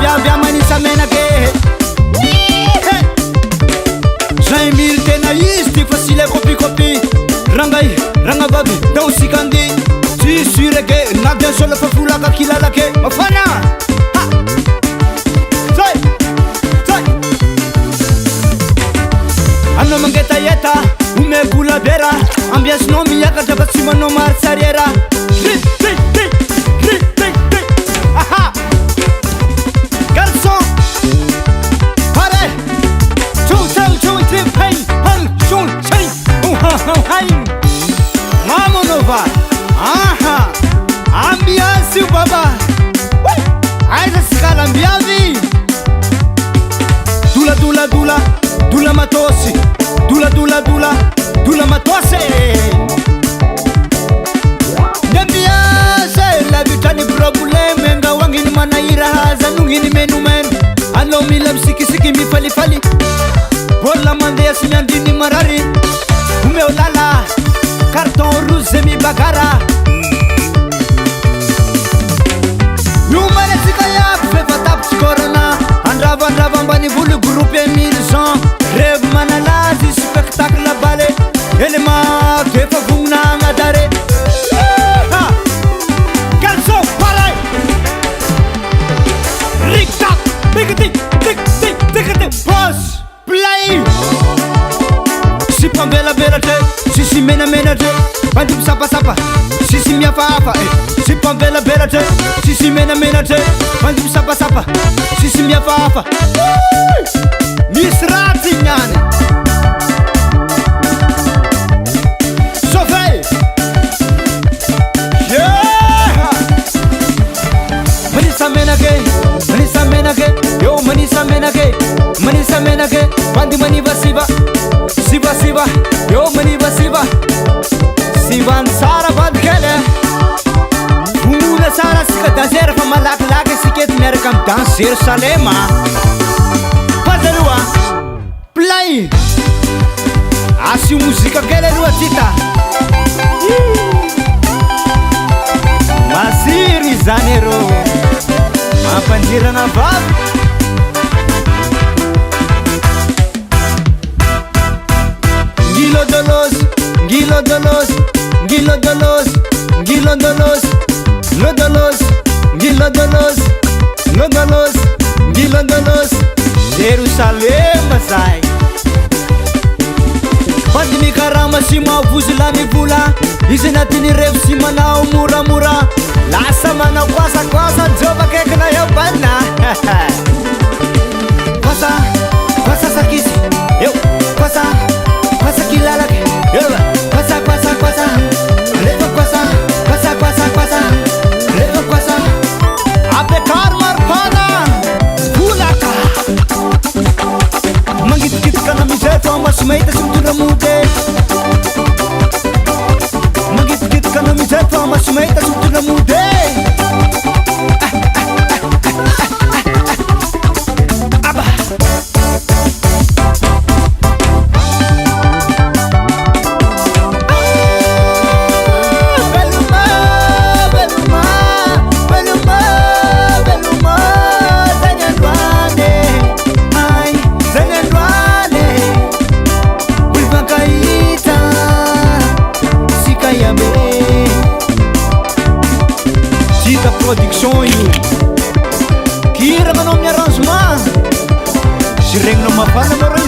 viavy amanisa menake 20 000 tena izy ty fa sile copie rangay ragnavavy dao sikandi tsy sureke na bien sola fa folaka kilalake mafana anao mangetaheta ome bolabera ambiasinao miakatra fa tsy manao maritsariera garçon pare mamonova ambiansi baba aiza sikalambiavy dula matosi dula matose ndebiase lavitani probleme nga wangini manairahaza nungini menumenu ano mila msikisiki mifalifali bola mandea simiandini marari umeolala carton rouge mi bagara andrava mbani volo groupe émirgent rêve manalazy spectacle bale elemato efa vognonagna dare calso paray riktak tikiti pos play si pambelabelatre sisi menamenatre bandim sapasapa sisi miafahafa si pambelabelatre sisi menamenatre bandim sapasapa sisi miafahafa misy ratsy ignany sofey manisa menake yo manisa menake bandi maniva siva yo maniva sivan sara bandi kele umuna sara sika dazer fa malakilaky sikety miaraka am dans Jerusalema pazaloa play asio muzika kely aloha tita masiry zany ero mampandirana vavy Gilodolos Jerusalema zay bandi mikarama sy mavozy la mivola izy natiny revo sy manao moramora lasa manao koasakoasa jova kekina eo bana koasa sakisy eo koasa kilalake eo koasa revo koasa revo koasa apekar marpana bulaka mangitikitiky na mizeto amasomahita sy mitondra mode mangitikitiky na mizeto amasomahita sy mitondra mode production io kira manao amin'ny arrangement sy regninao mafana mareo